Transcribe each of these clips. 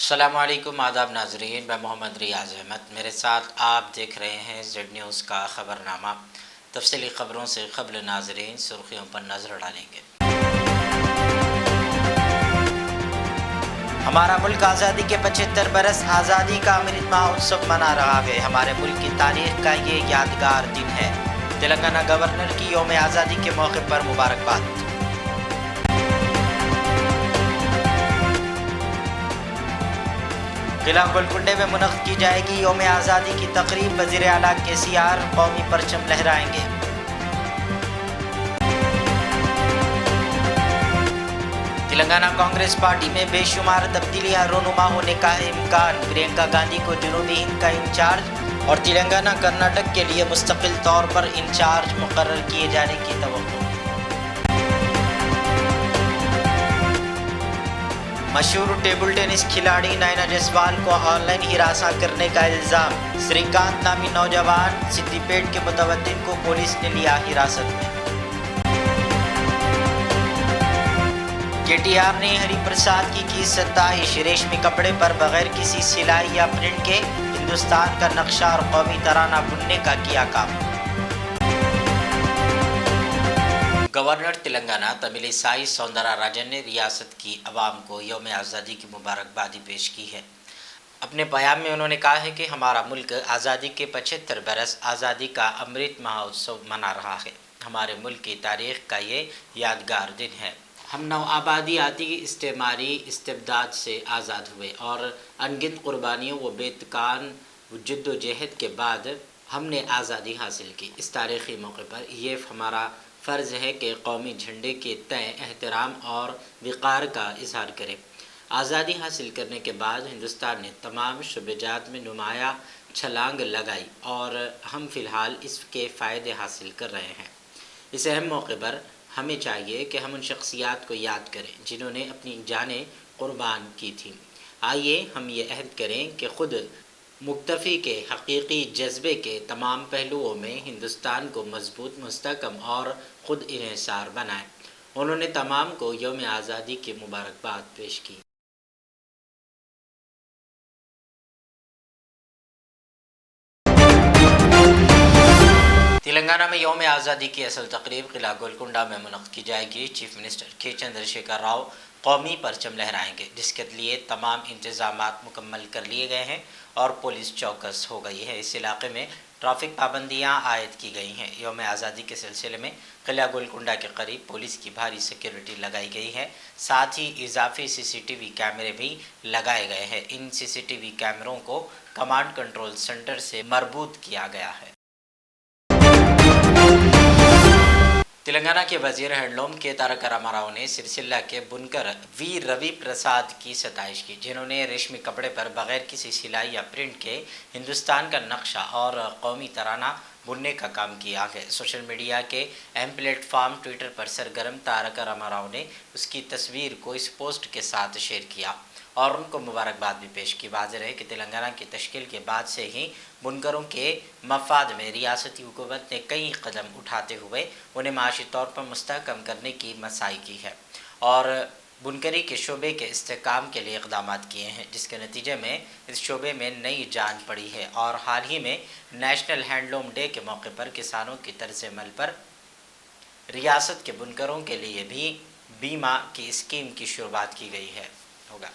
السلام علیکم، آداب ناظرین، میں محمد ریاض احمد، میرے ساتھ آپ دیکھ رہے ہیں زیڈ نیوز کا خبرنامہ۔ تفصیلی خبروں سے قبل ناظرین سرخیوں پر نظر ڈالیں گے۔ ہمارا ملک آزادی کے 75 برس آزادی کا امرت مہوتسو منا رہا ہے۔ ہمارے ملک کی تاریخ کا یہ یادگار دن ہے۔ تلنگانہ گورنر کی یوم آزادی کے موقع پر مبارکباد۔ قلعہ گولکنڈے میں منعقد کی جائے گی یوم آزادی کی تقریب، وزیر اعلیٰ KCR قومی پرچم لہرائیں گے۔ تلنگانہ کانگریس پارٹی میں بے شمار تبدیلیاں رونما ہونے کا امکان، پرینکا گاندھی کو جنوبی ہند کا انچارج اور تلنگانہ کرناٹک کے لیے مستقل طور پر انچارج مقرر کیے جانے کی توقع۔ مشہور ٹیبل ٹینس کھلاڑی نائنا جیسوال کو آن لائن ہراساں کرنے کا الزام، سری کانت نامی نوجوان سدی پیٹ کے متوطن کو پولیس نے لیا حراست میں۔ KTR نے ہری پرساد کی ستائش، ریشمی کپڑے پر بغیر کسی سلائی یا پرنٹ کے ہندوستان کا نقشہ اور قومی ترانہ بننے کا کیا کام۔ گورنر تلنگانہ تمل سائی سوندرا راجن نے ریاست کی عوام کو یوم آزادی کی مبارکبادی پیش کی ہے۔ اپنے پیام میں انہوں نے کہا ہے کہ ہمارا ملک آزادی کے 75 برس آزادی کا امرت مہوتسو منا رہا ہے۔ ہمارے ملک کی تاریخ کا یہ یادگار دن ہے۔ ہم نو آبادیاتی استعماری استبداد سے آزاد ہوئے اور ان گنت قربانیوں و بے تکان جد و جہد کے بعد ہم نے آزادی حاصل کی۔ اس تاریخی موقع پر یہ ہمارا فرض ہے کہ قومی جھنڈے کے تئیں احترام اور وقار کا اظہار کریں۔ آزادی حاصل کرنے کے بعد ہندوستان نے تمام شعبہ جات میں نمایاں چھلانگ لگائی اور ہم فی الحال اس کے فائدے حاصل کر رہے ہیں۔ اس اہم موقع پر ہمیں چاہیے کہ ہم ان شخصیات کو یاد کریں جنہوں نے اپنی جانیں قربان کی تھیں۔ آئیے ہم یہ عہد کریں کہ خود مکتفی کے حقیقی جذبے کے تمام پہلوؤں میں ہندوستان کو مضبوط، مستحکم اور خود انحصار بنائیں۔ انہوں نے تمام کو یوم آزادی کی مبارکباد پیش کی۔ تلنگانہ میں یوم آزادی کی اصل تقریب قلعہ گولکنڈہ میں منعقد کی جائے گی۔ چیف منسٹر کے چندر شیکھر راؤ قومی پرچم لہرائیں گے، جس کے لیے تمام انتظامات مکمل کر لیے گئے ہیں اور پولیس چوکس ہو گئی ہے۔ اس علاقے میں ٹریفک پابندیاں عائد کی گئی ہیں۔ یوم آزادی کے سلسلے میں قلعہ گولکنڈہ کے قریب پولیس کی بھاری سیکیورٹی لگائی گئی ہے، ساتھ ہی اضافی CCTV کیمرے بھی لگائے گئے ہیں۔ ان CCTV کیمروں کو کمانڈ کنٹرول سینٹر سے مربوط کیا گیا ہے۔ تلنگانہ کے وزیر ہینڈلوم کے تارک راما راؤ نے سرسلہ کے بنکر وی روی پرساد کی ستائش کی، جنہوں نے ریشمی کپڑے پر بغیر کسی سلائی یا پرنٹ کے ہندوستان کا نقشہ اور قومی ترانہ بننے کا کام کیا ہے۔ سوشل میڈیا کے اہم پلیٹ فارم ٹویٹر پر سرگرم تارک راما راؤ نے اس کی تصویر کو اس پوسٹ کے ساتھ شیئر کیا اور ان کو مبارکباد بھی پیش کی۔ واضح ہے کہ تلنگانہ کی تشکیل کے بعد سے ہی بنکروں کے مفاد میں ریاستی حکومت نے کئی قدم اٹھاتے ہوئے انہیں معاشی طور پر مستحکم کرنے کی مساعی کی ہے اور بنکری کے شعبے کے استحکام کے لیے اقدامات کیے ہیں، جس کے نتیجے میں اس شعبے میں نئی جان پڑی ہے اور حال ہی میں نیشنل ہینڈلوم ڈے کے موقع پر کسانوں کی طرز عمل پر ریاست کے بنکروں کے لیے بھی بیمہ کی اسکیم کی شروعات کی گئی ہے ہوگا۔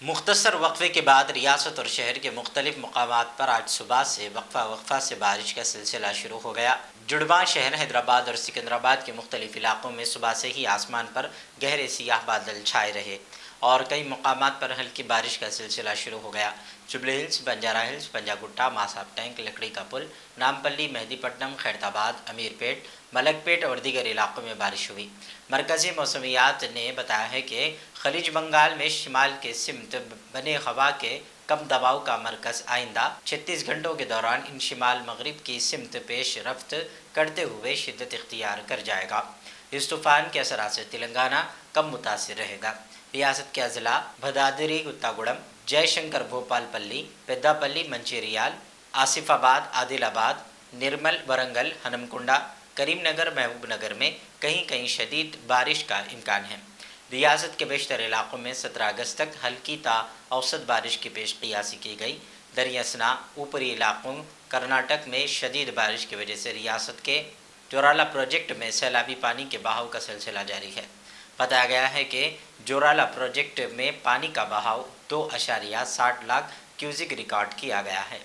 مختصر وقفے کے بعد ریاست اور شہر کے مختلف مقامات پر آج صبح سے وقفہ سے بارش کا سلسلہ شروع ہو گیا۔ جڑواں شہر حیدرآباد اور سکندرآباد کے مختلف علاقوں میں صبح سے ہی آسمان پر گہرے سیاہ بادل چھائے رہے اور کئی مقامات پر ہلکی بارش کا سلسلہ شروع ہو گیا۔ جبلی ہلز، بنجارہ ہلز، پنجاگٹا، ماساب ٹینک، لکڑی کا پل، نامپلی، مہدی پٹنم، خیرتآباد، امیر پیٹ، ملک پیٹ اور دیگر علاقوں میں بارش ہوئی۔ مرکزی موسمیات نے بتایا ہے کہ خلیج بنگال میں شمال کے سمت بنے ہوا کے کم دباؤ کا مرکز آئندہ 36 گھنٹوں کے دوران ان شمال مغرب کی سمت پیش رفت کرتے ہوئے شدت اختیار کر جائے گا۔ اس طوفان کے اثرات سے تلنگانہ کم متاثر رہے گا۔ ریاست کے اضلاع بھدادری گتاگوڑم، جے شنکر بھوپال پلی، پیدا پلی، منچیریال، آصف آباد، عادل آباد، نرمل، ورنگل، ہنمکنڈا، करीमनगर महबूबनगर में कहीं कहीं शदीद बारिश का इम्कान है। रियासत के बेशतर इलाकों में 17 अगस्त तक हल्की ता औसत बारिश की पेश क़ियासी की गई। दरियासना ऊपरी इलाकों कर्नाटक में शदीद बारिश की वजह से रियासत के जोराला प्रोजेक्ट में सैलाबी पानी के बहाव का सिलसिला जारी है। बताया गया है कि जोराला प्रोजेक्ट में पानी का बहाव 2.60 लाख क्यूसिक रिकॉर्ड किया गया है।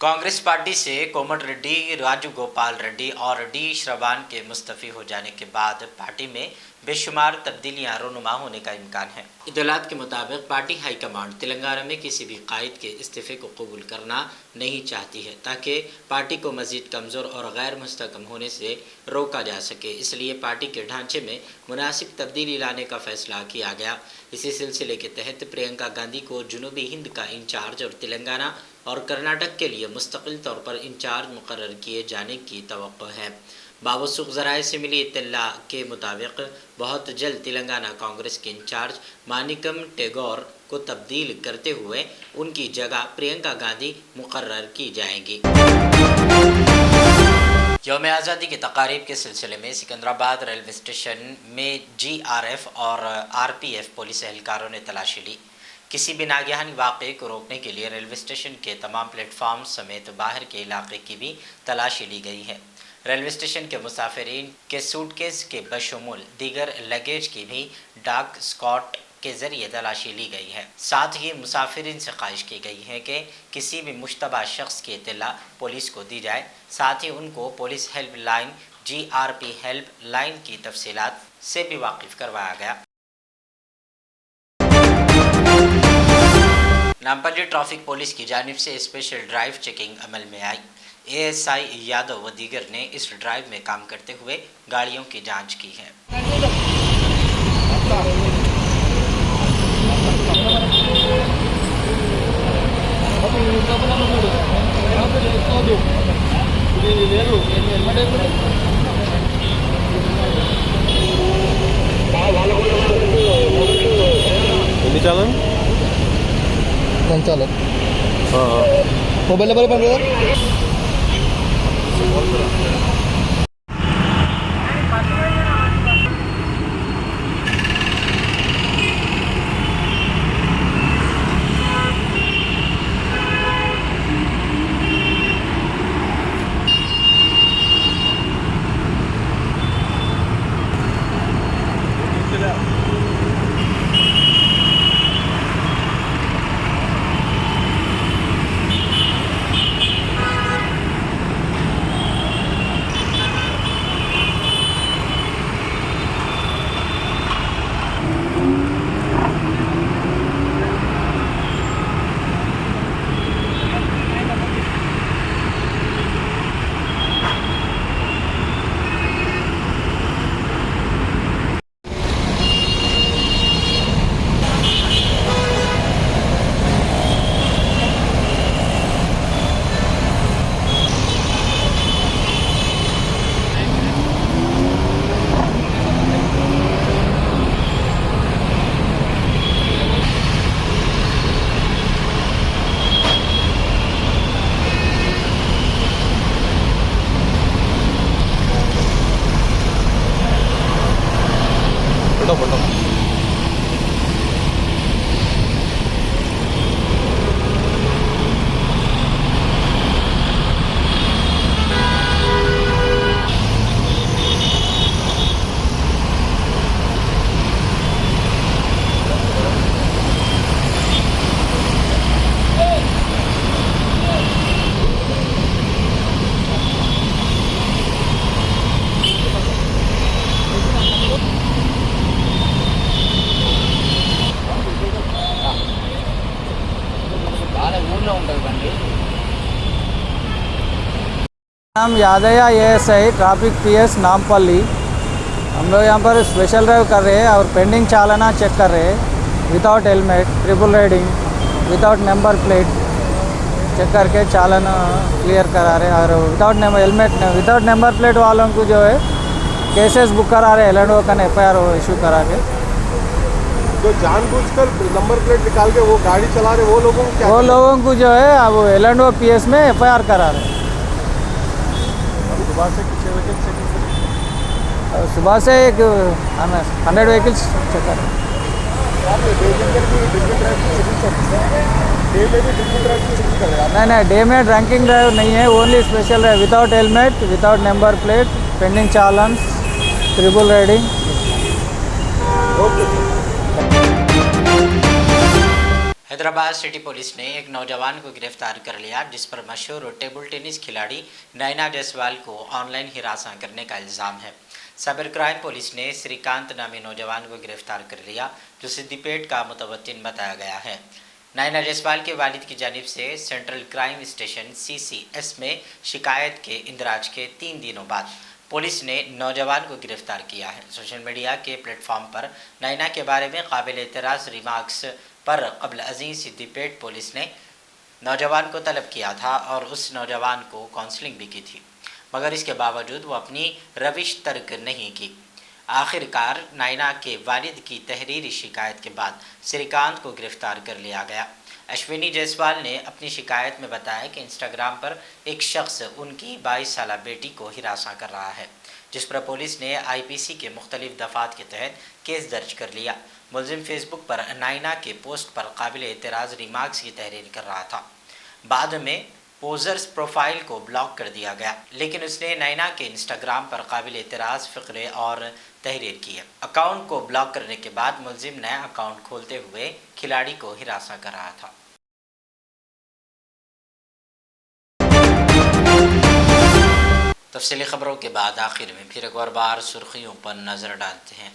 कांग्रेस पार्टी से कोमट रेड्डी, राजू गोपाल रेड्डी और डी श्रवान के मुस्तफ़ी हो जाने के बाद पार्टी में बेशुमार तब्दीलियां रोनुमा होने का इम्कान है। इत्तलात के मुताबिक पार्टी हाईकमान तेलंगाना में किसी भी कायद के इस्तीफे को कबूल करना नहीं चाहती है ताकि पार्टी को मज़ीद कमज़ोर और गैर मुस्तकम होने से रोका जा सके। इसलिए पार्टी के ढांचे में मुनासिब तब्दीली लाने का फैसला किया गया। इसी सिलसिले के तहत प्रियंका गांधी को जनूबी हिंद का इंचार्ज और तेलंगाना और कर्नाटक के लिए मुस्तकिल तौर पर इंचार्ज मुकर्रर किए जाने की तवक्को है। बावसूख ज़राए से मिली इत्तला के मुताबिक बहुत जल्द तेलंगाना कांग्रेस के इंचार्ज मानिकम टेगोर को तब्दील करते हुए उनकी जगह प्रियंका गांधी मुकर्रर की जाएंगी। यौम आज़ादी की तकारीब के सिलसिले में सिकंदराबाद रेलवे स्टेशन में GRF और RPF पुलिस एहलकारों ने तलाशी ली। किसी भी नागहानी वाक़े को रोकने के लिए रेलवे स्टेशन के तमाम प्लेटफार्म समेत बाहर के इलाके की भी तलाशी ली गई है। रेलवे स्टेशन के मुसाफिरीन के सूटकेस के बशमूल दीगर लगेज की भी डाक स्कॉट के ज़रिए तलाशी ली गई है। साथ ही मुसाफिरीन से ख्वाहिश की गई है कि किसी भी मुश्तबा शख्स की इत्तला पुलिस को दी जाए। साथ ही उनको police help line GRP help line की तफसीलात से भी वाकिफ़ करवाया गया। नामपल्ली ट्रैफिक पुलिस की जानिब से स्पेशल ड्राइव चेकिंग अमल में आई। ASI यादव व दीगर ने इस ड्राइव में काम करते हुए गाड़ियों की जांच की है। संचालक मोबाइल नंबर पंद्रह फोटो नाम यादया ASI ट्रैफिक PS नामपल्ली। हम लोग यहाँ पर स्पेशल ड्राइव कर रहे हैं और पेंडिंग चालाना चेक कर रहे हैं। Without helmet, triple riding, without number plate check करके चालान क्लियर करा रहे हैं। और विदाउट नंबर प्लेट वालों को जो है केसेस बुक करा रहे हैं। LNO का FIR इशू करा के जो जानबूझ कर नंबर प्लेट निकाल के वो गाड़ी चला रहे वो लोगों को क्या वो लोगों को जो है वो L&O PS में FIR करा रहे हैं। सुबह से कितने व्हीकल चेकिंग सुबह से एक 100 व्हीकल्स चेक कर रहे हैं। नहीं डे में ड्रंकिंग ड्राइव नहीं है, ओनली स्पेशल है without helmet, without number plate, pending challan, triple riding. Hyderabad city police ने एक नौजवान को गिरफ्तार कर लिया जिस पर मशहूर टेबल टेनिस खिलाड़ी नैना जायसवाल को ऑनलाइन हिरासत करने का इल्ज़ाम है। साइबर क्राइम पुलिस ने श्रीकांत नामी नौजवान को गिरफ्तार कर लिया जो सिद्दीपेट का मुतवत्तिन बताया गया है। नैना जायसवाल के वालिद की जानिब से सेंट्रल क्राइम स्टेशन CCS में शिकायत के इंदराज के 3 दिनों बाद पुलिस ने नौजवान को गिरफ्तार किया है। सोशल मीडिया के प्लेटफॉर्म पर नैना के बारे में काबिल एतराज़ रिमार्क्स पर कबल अज़ीज़ सिद्दीपेट पुलिस ने नौजवान को तलब किया था और उस नौजवान को काउंसलिंग भी की थी, मगर इसके बावजूद वो अपनी रविश तर्क नहीं की। आखिरकार नैना के वालिद की तहरीरी शिकायत के बाद श्रीकांत को गिरफ्तार कर लिया गया। अश्विनी जायसवाल ने अपनी शिकायत में बताया कि इंस्टाग्राम पर एक शख्स उनकी 22 साल बेटी को हिरासत कर रहा है, जिस पर पुलिस ने IPC के मुख्तलिफ दफ़ात के तहत केस दर्ज कर लिया। मुलजिम फेसबुक पर नैना के पोस्ट पर काबिल एतराज़ रिमार्क्स की तहरीर कर रहा था। बाद में पोजर्स प्रोफाइल को ब्लॉक कर दिया गया, लेकिन उसने नैना के इंस्टाग्राम पर काबिल एतराज़ फ़िक्रे और तहरीर की है। अकाउंट को ब्लॉक करने के बाद मुलजिम नया अकाउंट खोलते हुए खिलाड़ी को हिरासत कर रहा था। तफसीली खबरों के बाद आखिर में फिर एक और बार सुर्खियों पर नज़र डालते हैं।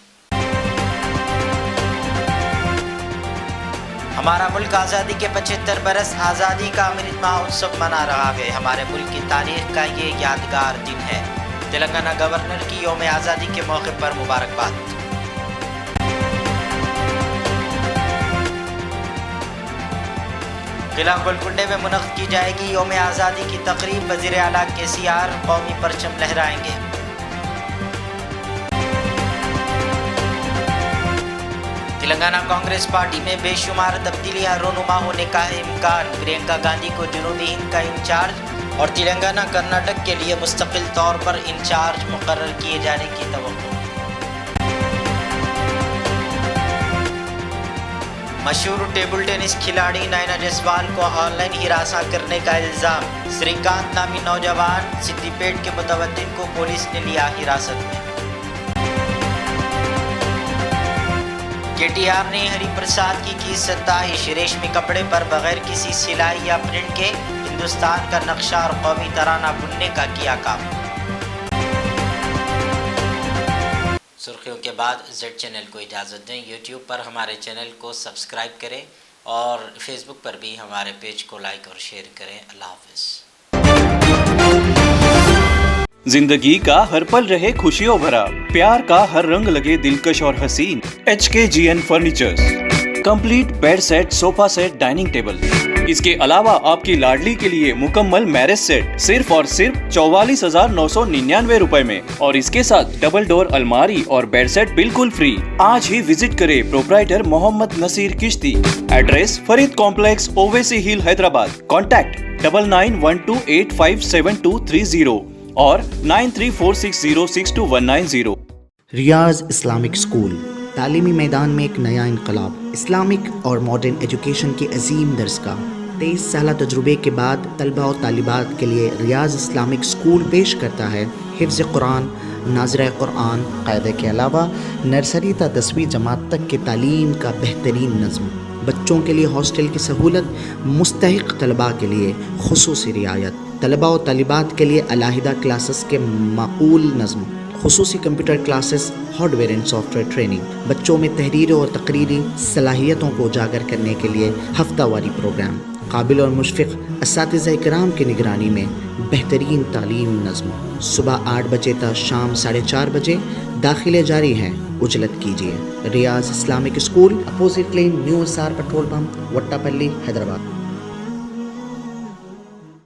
हमारा मुल्क आज़ादी के 75 बरस आज़ादी का अमृत महोत्सव मना रहा है। हमारे मुल्क की तारीख का ये यादगार दिन है। तेलंगाना गवर्नर की यौम आज़ादी के मौके पर मुबारकबाद। किला गोलकुंडे में मुनक़्क़िद की जाएगी यौम आज़ादी की तकरीब। वज़ीर आला KCR कौमी परचम लहराएंगे। तेलंगाना कांग्रेस पार्टी में बेशुमार तब्दीलियां रोनुमा होने का है इम्कान। प्रियंका गांधी को जनूबी हिंद का इंचार्ज और तेलंगाना कर्नाटक के लिए मुस्तकिल तौर पर इंचार्ज मुकर्रर किए जाने की तवक्को। मशहूर टेबल टेनिस खिलाड़ी नैना जायसवाल को ऑनलाइन हिरासत करने का इल्ज़ाम। श्रीकांत नामी नौजवान सिद्दीपेट के मुतवत्तिन को पुलिस ने लिया हिरासत में। KTR ने हरिप्रसाद की सत्ताईश। रेशमी कपड़े पर बगैर किसी सिलाई या प्रिंट के हिंदुस्तान का नक्शा और कौमी तराना बुनने का किया काम। सुर्खियों के बाद Z चैनल को इजाज़त दें। YouTube पर हमारे चैनल को सब्सक्राइब करें और Facebook पर भी हमारे पेज को लाइक और शेयर करें। अल्लाह हाफ़िज़। जिंदगी का हर पल रहे खुशियों भरा, प्यार का हर रंग लगे दिलकश और हसीन। HKGN furnitures, complete bed set, sofa set, dining table. इसके अलावा आपकी लाडली के लिए मुकम्मल मैरिज सेट सिर्फ और सिर्फ 44,999 रुपए में, और इसके साथ डबल डोर अलमारी और बेड सेट बिल्कुल फ्री। आज ही विजिट करें प्रोप्राइटर मोहम्मद नसीर किश्ती। एड्रेस फरीद कॉम्प्लेक्स, ओवैसी हिल, हैदराबाद। कॉन्टैक्ट 9912857230 और 9346062190। रियाज इस्लामिक स्कूल, तालीमी मैदान में एक नया इनकलाब। इस्लामिक और मॉडर्न एजुकेशन की अजीम दरसगाह। 23 साल तजुर्बे के बाद तलबा और तालिबात के लिए रियाज इस्लामिक स्कूल पेश करता है हिफ्ज़ कुरान, नाज़िर कुरान क़ायदे के अलावा नर्सरी ta 10वीं जमात तक की तालीम का बेहतरीन नज़्म। बच्चों के लिए हॉस्टल की सहूलत, मुस्तहिक़ तलबा के लिए खुसूसी रियायत, तलबा और तालिबात के लिए अलहदा क्लासेस के माकूल नज़्म, खुसूसी computer classes, hardware and software training. बच्चों में तहरीरी और तकरीरी सलाहियतों को उजागर करने के लिए हफ्तावारी प्रोग्राम। काबिल और मुशफ़िक़ असातिज़ा इकराम की निगरानी में बेहतरीन तालीम नज़्म। सुबह 8 बजे तक शाम 4:30 बजे दाखिले जारी हैं। उजलत कीजिए। Riyaz Islamic school, opposite lane, new SR petrol pump, Vattepally, Hyderabad.